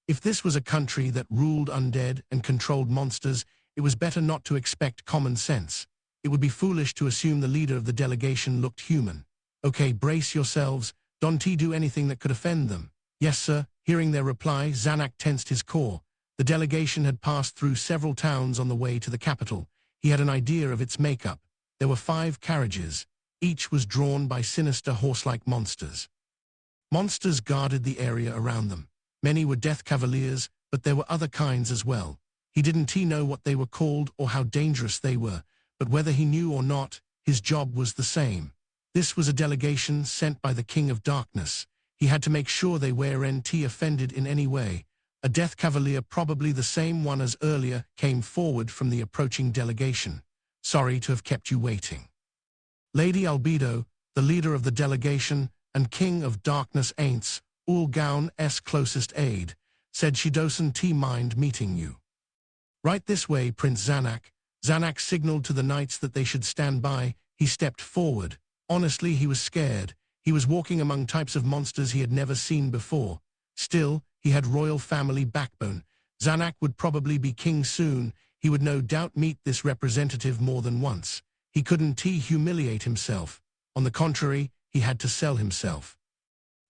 If this was a country that ruled undead and controlled monsters, it was better not to expect common sense. It would be foolish to assume the leader of the delegation looked human. Okay, brace yourselves. Don't do anything that could offend them. Yes, sir. Hearing their reply, Zanak tensed his core. The delegation had passed through several towns on the way to the capital. He had an idea of its makeup. There were 5 carriages. Each was drawn by sinister horse-like monsters. Monsters guarded the area around them. Many were death cavaliers, but there were other kinds as well. He didn't know what they were called or how dangerous they were, but whether he knew or not, his job was the same. This was a delegation sent by the King of Darkness. He had to make sure they weren't offended in any way. A death cavalier, probably the same one as earlier, came forward from the approaching delegation. Sorry to have kept you waiting. Lady Albedo, the leader of the delegation and King of Darkness Aints, Ulgaun's closest aide, said she doesn't mind meeting you. Right this way, Prince Zanak. Zanak signaled to the knights that they should stand by. He stepped forward. Honestly, he was scared. He was walking among types of monsters he had never seen before. Still, he had royal family backbone. Zanak would probably be king soon. He would no doubt meet this representative more than once. He couldn't humiliate himself. On the contrary, he had to sell himself.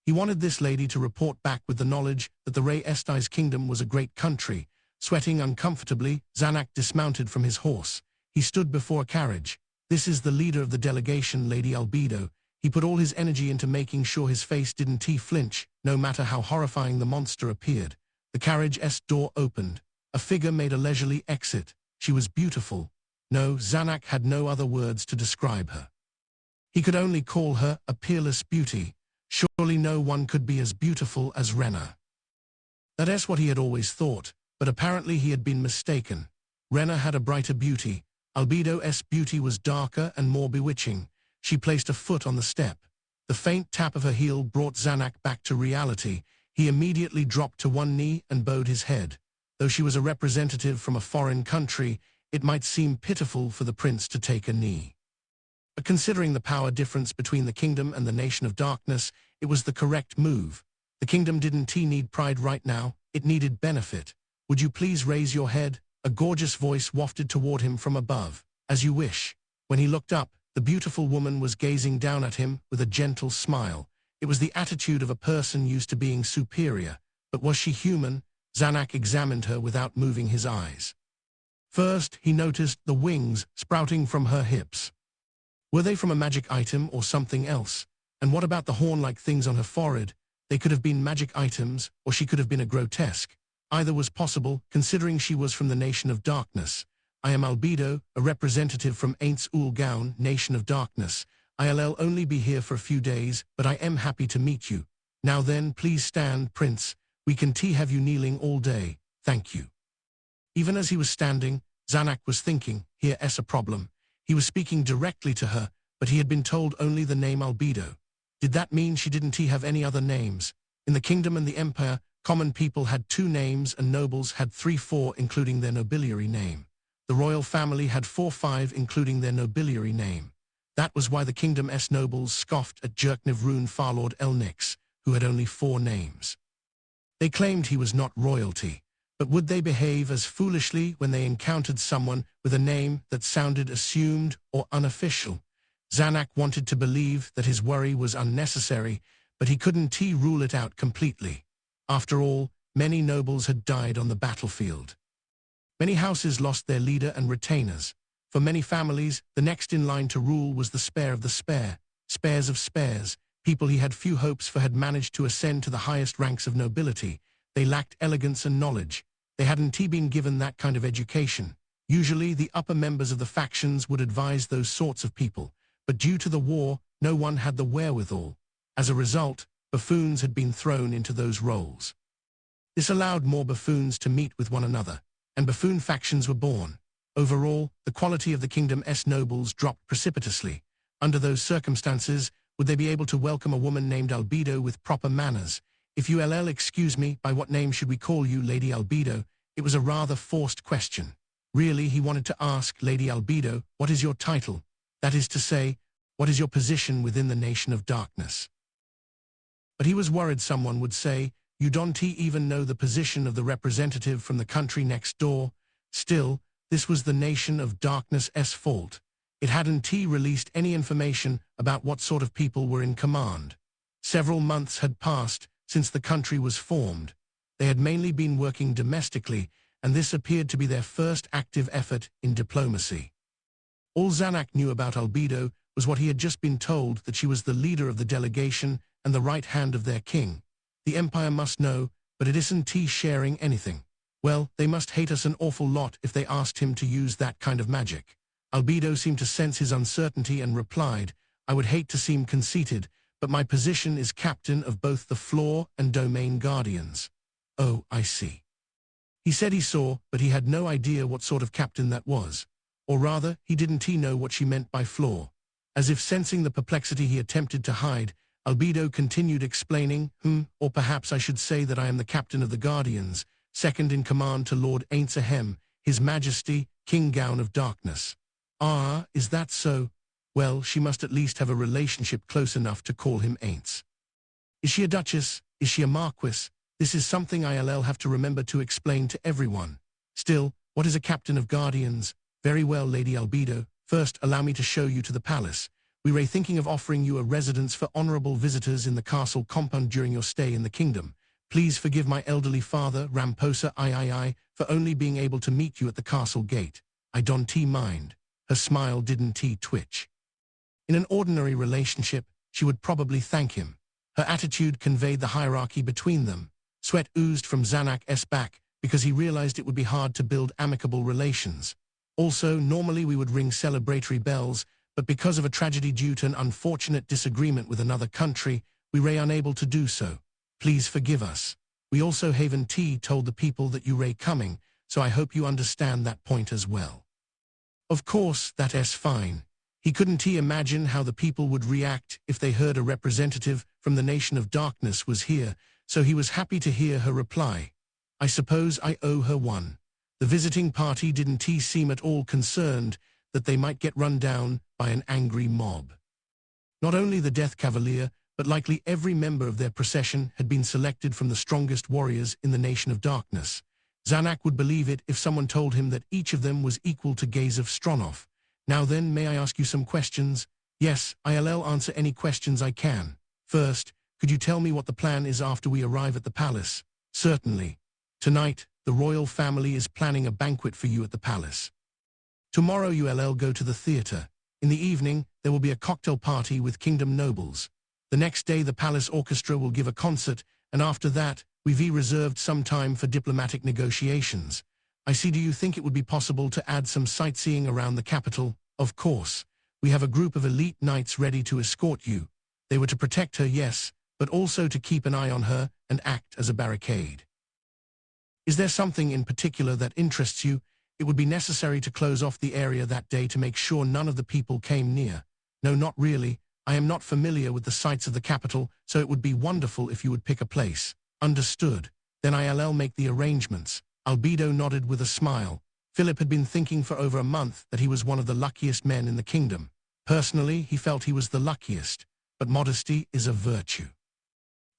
He wanted this lady to report back with the knowledge that the Rey Esti's kingdom was a great country. Sweating uncomfortably, Zanak dismounted from his horse. He stood before a carriage. This is the leader of the delegation, Lady Albedo. He put all his energy into making sure his face didn't flinch, no matter how horrifying the monster appeared. The carriage's door opened. A figure made a leisurely exit. She was beautiful. No, Zanak had no other words to describe her. He could only call her a peerless beauty. Surely no one could be as beautiful as Rena. That's what he had always thought, but apparently he had been mistaken. Rena had a brighter beauty. Albedo's beauty was darker and more bewitching. She placed a foot on the step. The faint tap of her heel brought Zanak back to reality. He immediately dropped to one knee and bowed his head. Though she was a representative from a foreign country, it might seem pitiful for the prince to take a knee. But considering the power difference between the kingdom and the nation of darkness, it was the correct move. The kingdom didn't need pride right now, it needed benefit. Would you please raise your head? A gorgeous voice wafted toward him from above. As you wish. When he looked up, the beautiful woman was gazing down at him with a gentle smile. It was the attitude of a person used to being superior. But was she human? Zanak examined her without moving his eyes. First, he noticed the wings sprouting from her hips. Were they from a magic item or something else? And what about the horn-like things on her forehead? They could have been magic items, or she could have been a grotesque. Either was possible, considering she was from the Nation of Darkness. I am Albedo, a representative from Aints Ulgaun, Nation of Darkness. I'll only be here for a few days, but I am happy to meet you. Now then, please stand, Prince. We can have you kneeling all day. Thank you. Even as he was standing, Zanak was thinking, here's a problem. He was speaking directly to her, but he had been told only the name Albedo. Did that mean she didn't have any other names? In the kingdom and the empire, common people had 2 names and nobles had 3-4 including their nobiliary name. The royal family had 4-5 including their nobiliary name. That was why the kingdom's nobles scoffed at Jerkniv Rune Farlord Elnix, who had only 4 names. They claimed he was not royalty. But would they behave as foolishly when they encountered someone with a name that sounded assumed or unofficial? Zanak wanted to believe that his worry was unnecessary, but he couldn't rule it out completely. After all, many nobles had died on the battlefield. Many houses lost their leader and retainers. For many families, the next in line to rule was the spare of the spare. Spares of spares. People he had few hopes for had managed to ascend to the highest ranks of nobility. They lacked elegance and knowledge. They hadn't been given that kind of education. Usually, the upper members of the factions would advise those sorts of people, but due to the war, no one had the wherewithal. As a result, buffoons had been thrown into those roles. This allowed more buffoons to meet with one another, and buffoon factions were born. Overall, the quality of the kingdom's nobles dropped precipitously. Under those circumstances, would they be able to welcome a woman named Albedo with proper manners? If you'll excuse me, by what name should we call you, Lady Albedo? It was a rather forced question. Really, he wanted to ask Lady Albedo, what is your title? That is to say, what is your position within the Nation of Darkness? But he was worried someone would say, You don't even know the position of the representative from the country next door. Still, this was the nation of darkness's fault. It hadn't released any information about what sort of people were in command. Several months had passed since the country was formed. They had mainly been working domestically, and this appeared to be their first active effort in diplomacy. All Zanak knew about Albedo was what he had just been told, that she was the leader of the delegation and the right hand of their king. The Empire must know, but it isn't sharing anything. Well, they must hate us an awful lot if they asked him to use that kind of magic. Albedo seemed to sense his uncertainty and replied, I would hate to seem conceited, but my position is captain of both the floor and domain guardians. Oh, I see. He said he saw, but he had no idea what sort of captain that was. Or rather, he didn't know what she meant by floor. As if sensing the perplexity he attempted to hide, Albedo continued explaining, or perhaps I should say that I am the captain of the Guardians, second in command to Lord Ainsahem, His Majesty, King Gown of Darkness. Ah, is that so? Well, she must at least have a relationship close enough to call him Aints. Is she a duchess? Is she a marquis? This is something I'll have to remember to explain to everyone. Still, what is a captain of guardians? Very well, Lady Albedo. First, allow me to show you to the palace. We were thinking of offering you a residence for honorable visitors in the castle compound during your stay in the kingdom. Please forgive my elderly father, Ramposa III, for only being able to meet you at the castle gate. I don't mind. Her smile didn't twitch. In an ordinary relationship, she would probably thank him. Her attitude conveyed the hierarchy between them. Sweat oozed from Zanak's back because he realized it would be hard to build amicable relations. Also, normally we would ring celebratory bells, but because of a tragedy due to an unfortunate disagreement with another country, we were unable to do so. Please forgive us. We also haven't told the people that you were coming, so I hope you understand that point as well. Of course, that's fine. He couldn't imagine how the people would react if they heard a representative from the Nation of Darkness was here, so he was happy to hear her reply. I suppose I owe her one. The visiting party didn't seem at all concerned that they might get run down by an angry mob. Not only the Death Cavalier, but likely every member of their procession had been selected from the strongest warriors in the Nation of Darkness. Zanak would believe it if someone told him that each of them was equal to Gaze of Stronov. Now then, may I ask you some questions? Yes, I'll answer any questions I can. First, could you tell me what the plan is after we arrive at the palace? Certainly. Tonight, the royal family is planning a banquet for you at the palace. Tomorrow you'll go to the theater. In the evening, there will be a cocktail party with kingdom nobles. The next day the palace orchestra will give a concert, and after that, we've reserved some time for diplomatic negotiations. I see. Do you think it would be possible to add some sightseeing around the capital? Of course. We have a group of elite knights ready to escort you. They were to protect her, yes, but also to keep an eye on her and act as a barricade. Is there something in particular that interests you? It would be necessary to close off the area that day to make sure none of the people came near. No, not really. I am not familiar with the sights of the capital, so it would be wonderful if you would pick a place. Understood. Then I'll make the arrangements. Albedo nodded with a smile. Philip had been thinking for over a month that he was one of the luckiest men in the kingdom. Personally, he felt he was the luckiest, but modesty is a virtue.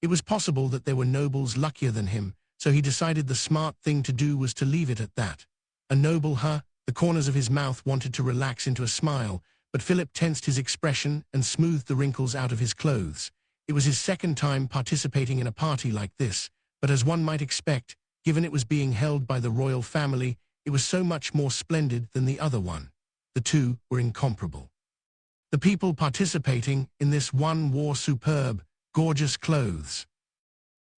It was possible that there were nobles luckier than him, so he decided the smart thing to do was to leave it at that. A noble, huh? The corners of his mouth wanted to relax into a smile, but Philip tensed his expression and smoothed the wrinkles out of his clothes. It was his second time participating in a party like this, but as one might expect, given it was being held by the royal family, it was so much more splendid than the other one. The two were incomparable. The people participating in this one wore superb, gorgeous clothes.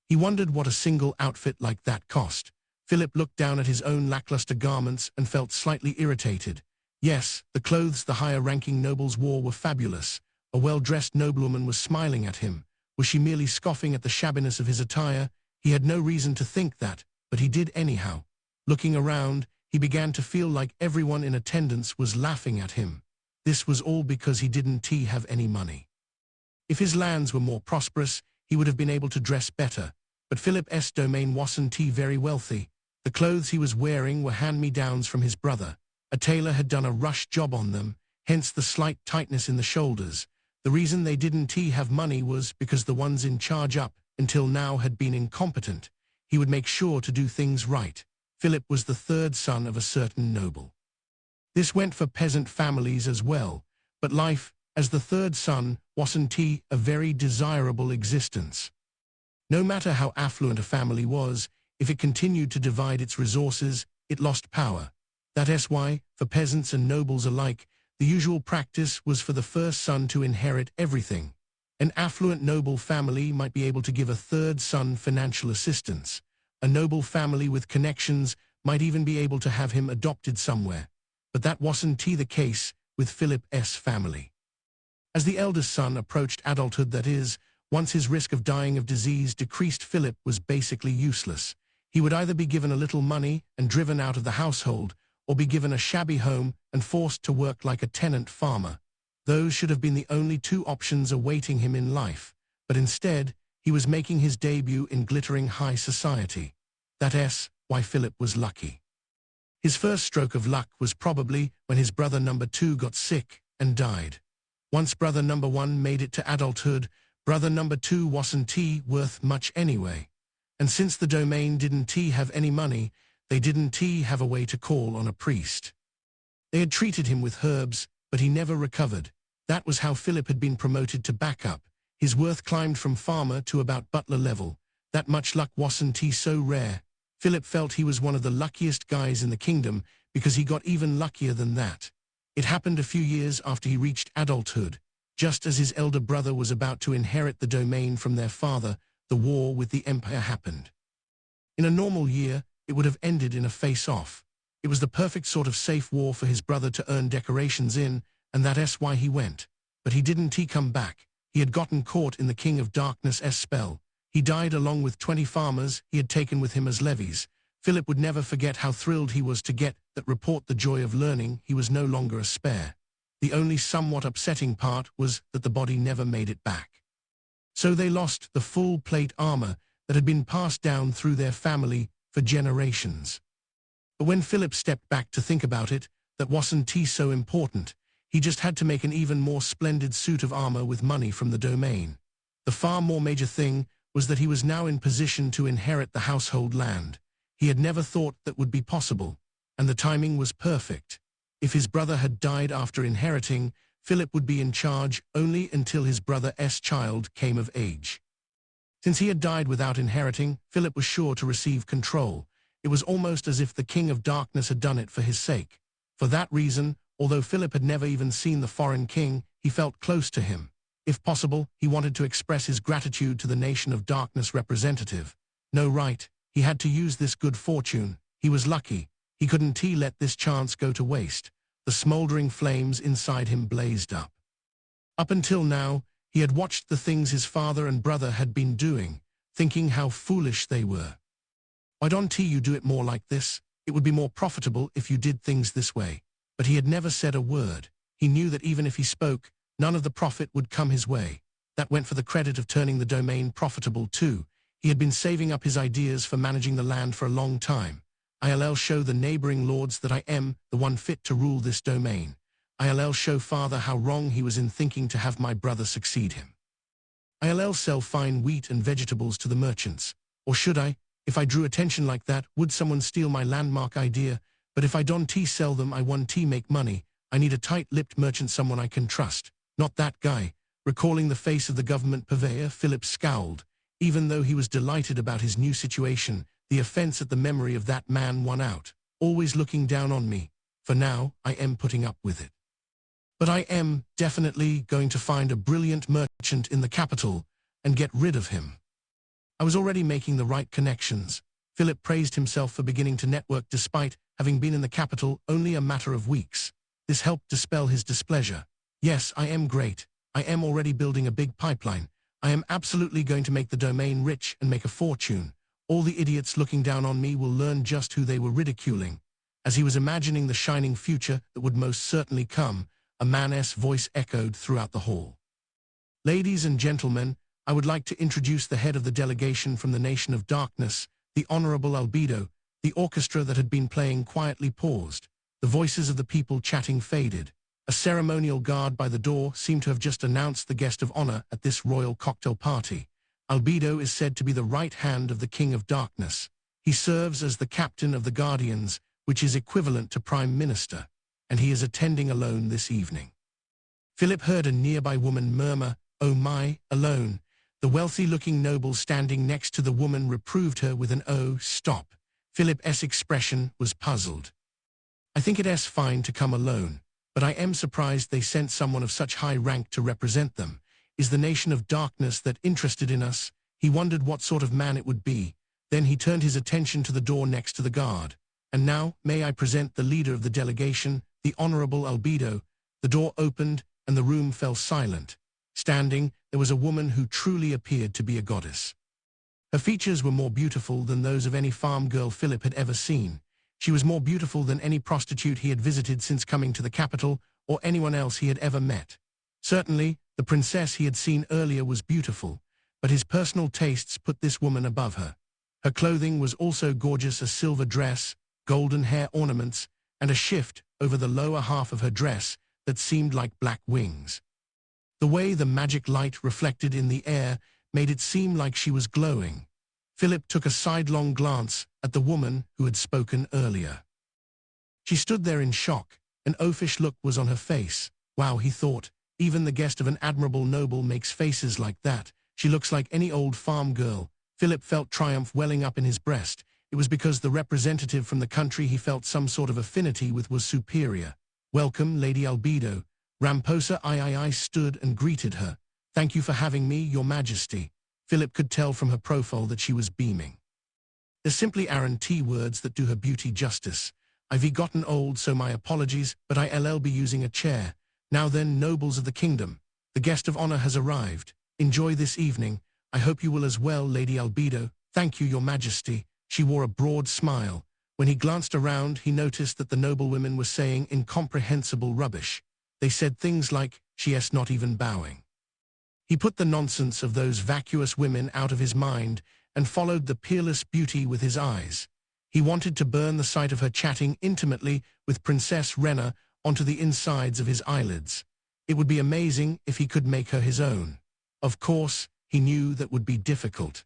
He wondered what a single outfit like that cost. Philip looked down at his own lackluster garments and felt slightly irritated. Yes, the clothes the higher-ranking nobles wore were fabulous. A well-dressed noblewoman was smiling at him. Was she merely scoffing at the shabbiness of his attire? He had no reason to think that, but he did anyhow. Looking around, he began to feel like everyone in attendance was laughing at him. This was all because he didn't have any money. If his lands were more prosperous, he would have been able to dress better. But Philip's domain wasn't very wealthy. The clothes he was wearing were hand-me-downs from his brother. A tailor had done a rush job on them, hence the slight tightness in the shoulders. The reason they didn't have money was because the ones in charge up until now had been incompetent. He would make sure to do things right. Philip was the third son of a certain noble. This went for peasant families as well, but life, as the third son, wasn't a very desirable existence. No matter how affluent a family was, if it continued to divide its resources, it lost power. That's why, for peasants and nobles alike, the usual practice was for the first son to inherit everything. An affluent noble family might be able to give a third son financial assistance. A noble family with connections might even be able to have him adopted somewhere. But that wasn't the case with Philip's family. As the eldest son approached adulthood, that is, once his risk of dying of disease decreased, Philip was basically useless. He would either be given a little money and driven out of the household, or be given a shabby home and forced to work like a tenant farmer. Those should have been the only two options awaiting him in life, but instead, he was making his debut in glittering high society. That's why Philip was lucky. His first stroke of luck was probably when his brother number 2 got sick and died. Once brother number 1 made it to adulthood, brother number 2 wasn't worth much anyway. And since the domain didn't have any money, they didn't have a way to call on a priest. They had treated him with herbs, but he never recovered. That was how Philip had been promoted to backup. His worth climbed from farmer to about butler level. That much luck wasn't so rare. Philip felt he was one of the luckiest guys in the kingdom because he got even luckier than that. It happened a few years after he reached adulthood. Just as his elder brother was about to inherit the domain from their father, the war with the empire happened. In a normal year, it would have ended in a face-off. It was the perfect sort of safe war for his brother to earn decorations in, and that's why he went. But he didn't come back. He had gotten caught in the King of Darkness' spell. He died along with 20 farmers he had taken with him as levies. Philip would never forget how thrilled he was to get that report, the joy of learning he was no longer a spare. The only somewhat upsetting part was that the body never made it back. So they lost the full plate armor that had been passed down through their family for generations. But when Philip stepped back to think about it, that wasn't so important. He just had to make an even more splendid suit of armor with money from the domain. The far more major thing was that he was now in position to inherit the household land. He had never thought that would be possible, and the timing was perfect. If his brother had died after inheriting, Philip would be in charge only until his brother's child came of age. Since he had died without inheriting, Philip was sure to receive control. It was almost as if the King of Darkness had done it for his sake. For that reason, although Philip had never even seen the foreign king, he felt close to him. If possible, he wanted to express his gratitude to the Nation of Darkness representative. No, right, he had to use this good fortune. He was lucky. He couldn't let this chance go to waste. The smoldering flames inside him blazed up. Up until now, he had watched the things his father and brother had been doing, thinking how foolish they were. Why don't you do it more like this? It would be more profitable if you did things this way. But he had never said a word. He knew that even if he spoke, none of the profit would come his way. That went for the credit of turning the domain profitable too. He had been saving up his ideas for managing the land for a long time. I'll show the neighboring lords that I am the one fit to rule this domain. I'll show father how wrong he was in thinking to have my brother succeed him. I'll sell fine wheat and vegetables to the merchants. Or should I? If I drew attention like that, would someone steal my landmark idea? But if I don't sell them, I want make money. I need a tight-lipped merchant, someone I can trust. Not that guy. Recalling the face of the government purveyor, Philip scowled. Even though he was delighted about his new situation, the offense at the memory of that man won out. Always looking down on me. For now, I am putting up with it. But I am definitely going to find a brilliant merchant in the capital and get rid of him. I was already making the right connections. Philip praised himself for beginning to network despite having been in the capital only a matter of weeks. This helped dispel his displeasure. Yes, I am great. I am already building a big pipeline. I am absolutely going to make the domain rich and make a fortune. All the idiots looking down on me will learn just who they were ridiculing. As he was imagining the shining future that would most certainly come, a man's voice echoed throughout the hall. Ladies and gentlemen, I would like to introduce the head of the delegation from the Nation of Darkness, the Honorable Albedo. The orchestra that had been playing quietly paused. The voices of the people chatting faded. A ceremonial guard by the door seemed to have just announced the guest of honor at this royal cocktail party. Albedo is said to be the right hand of the King of Darkness. He serves as the captain of the Guardians, which is equivalent to Prime Minister, and he is attending alone this evening. Philip heard a nearby woman murmur, "Oh my, alone." The wealthy-looking noble standing next to the woman reproved her with an "Oh, stop." Philip's expression was puzzled. "I think it's fine to come alone, but I am surprised they sent someone of such high rank to represent them. Is the nation of darkness that interested in us?" He wondered what sort of man it would be. Then he turned his attention to the door next to the guard. "And now, may I present the leader of the delegation, the Honorable Albedo." The door opened, and the room fell silent. Standing, there was a woman who truly appeared to be a goddess. Her features were more beautiful than those of any farm girl Philip had ever seen. She was more beautiful than any prostitute he had visited since coming to the capital, or anyone else he had ever met. Certainly, the princess he had seen earlier was beautiful, but his personal tastes put this woman above her. Her clothing was also gorgeous: a silver dress, golden hair ornaments, and a shift over the lower half of her dress that seemed like black wings. The way the magic light reflected in the air made it seem like she was glowing. Philip took a sidelong glance at the woman who had spoken earlier. She stood there in shock. An oafish look was on her face. Wow, he thought, even the guest of an admirable noble makes faces like that. She looks like any old farm girl. Philip felt triumph welling up in his breast. It was because the representative from the country he felt some sort of affinity with was superior. "Welcome, Lady Albedo." Ramposa III stood and greeted her. "Thank you for having me, Your Majesty." Philip could tell from her profile that she was beaming. There's simply aren't words that do her beauty justice. "I've gotten old, so my apologies, but I'll be using a chair. Now then, nobles of the kingdom, the guest of honor has arrived. Enjoy this evening. I hope you will as well, Lady Albedo." "Thank you, Your Majesty." She wore a broad smile. When he glanced around, he noticed that the noblewomen were saying incomprehensible rubbish. They said things like, "She's not even bowing." He put the nonsense of those vacuous women out of his mind and followed the peerless beauty with his eyes. He wanted to burn the sight of her chatting intimately with Princess Rena onto the insides of his eyelids. It would be amazing if he could make her his own. Of course, he knew that would be difficult.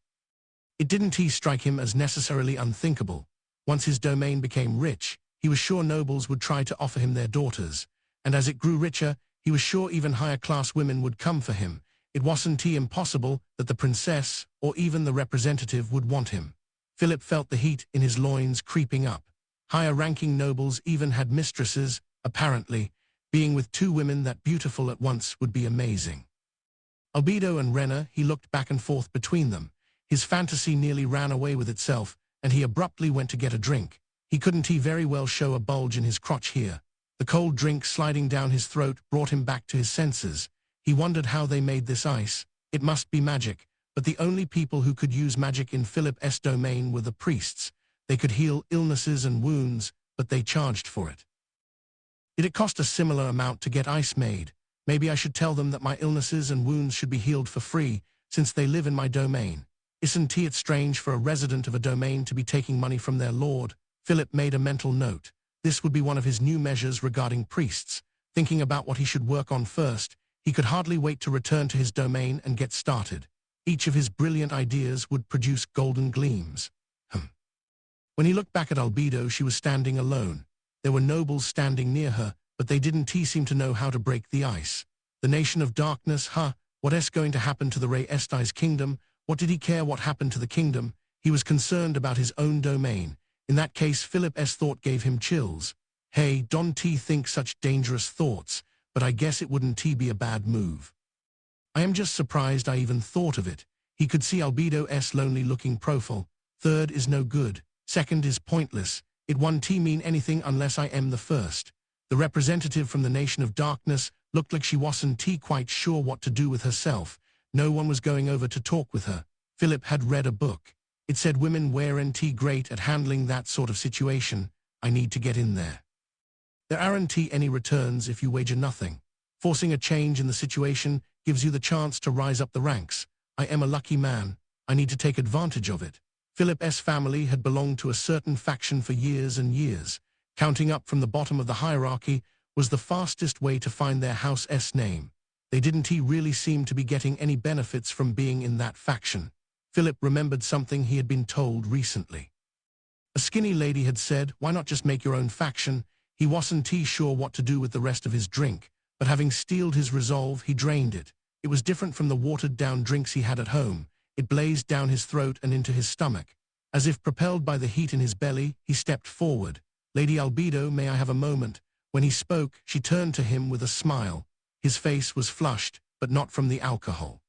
It didn't strike him as necessarily unthinkable. Once his domain became rich, he was sure nobles would try to offer him their daughters. And as it grew richer, he was sure even higher-class women would come for him. It wasn't impossible that the princess, or even the representative, would want him. Philip felt the heat in his loins creeping up. Higher-ranking nobles even had mistresses, apparently. Being with two women that beautiful at once would be amazing. Albedo and Rena, he looked back and forth between them. His fantasy nearly ran away with itself, and he abruptly went to get a drink. He couldn't very well show a bulge in his crotch here. The cold drink sliding down his throat brought him back to his senses. He wondered how they made this ice. It must be magic, but the only people who could use magic in Philip's domain were the priests. They could heal illnesses and wounds, but they charged for it. Did it cost a similar amount to get ice made? Maybe I should tell them that my illnesses and wounds should be healed for free, since they live in my domain. Isn't it strange for a resident of a domain to be taking money from their lord? Philip made a mental note. This would be one of his new measures regarding priests. Thinking about what he should work on first, he could hardly wait to return to his domain and get started. Each of his brilliant ideas would produce golden gleams. When he looked back at Albedo, she was standing alone. There were nobles standing near her, but they didn't seem to know how to break the ice. The nation of darkness, what's going to happen to the Rey Esti's kingdom? What did he care what happened to the kingdom? He was concerned about his own domain. In that case, Philip's thought gave him chills. Hey, don't think such dangerous thoughts, but I guess it wouldn't be a bad move. I am just surprised I even thought of it. He could see Albedo's lonely-looking profile. Third is no good. Second is pointless. It won't mean anything unless I am the first. The representative from the nation of darkness looked like she wasn't quite sure what to do with herself. No one was going over to talk with her. Philip had read a book. It said women weren't great at handling that sort of situation. I need to get in there. There aren't any returns if you wager nothing. Forcing a change in the situation gives you the chance to rise up the ranks. I am a lucky man. I need to take advantage of it. Philip's family had belonged to a certain faction for years and years. Counting up from the bottom of the hierarchy was the fastest way to find their house's name. They didn't really seem to be getting any benefits from being in that faction. Philip remembered something he had been told recently. A skinny lady had said, "Why not just make your own faction?" He wasn't too sure what to do with the rest of his drink, but having steeled his resolve, he drained it. It was different from the watered-down drinks he had at home. It blazed down his throat and into his stomach. As if propelled by the heat in his belly, he stepped forward. "Lady Albedo, may I have a moment?" When he spoke, she turned to him with a smile. His face was flushed, but not from the alcohol.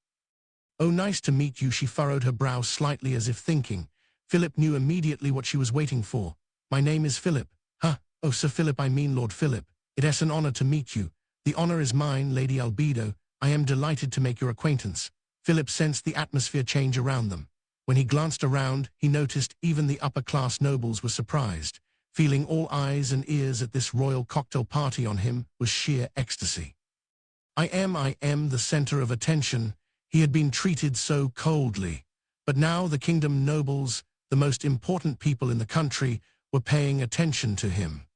"Oh, nice to meet you." She furrowed her brow slightly as if thinking. Philip knew immediately what she was waiting for. "My name is Philip." "Huh? Oh, Sir Philip, I mean Lord Philip. It is an honor to meet you." "The honor is mine, Lady Albedo. I am delighted to make your acquaintance." Philip sensed the atmosphere change around them. When he glanced around, he noticed even the upper-class nobles were surprised. Feeling all eyes and ears at this royal cocktail party on him was sheer ecstasy. I am the center of attention." He had been treated so coldly. But now the kingdom nobles, the most important people in the country, were paying attention to him.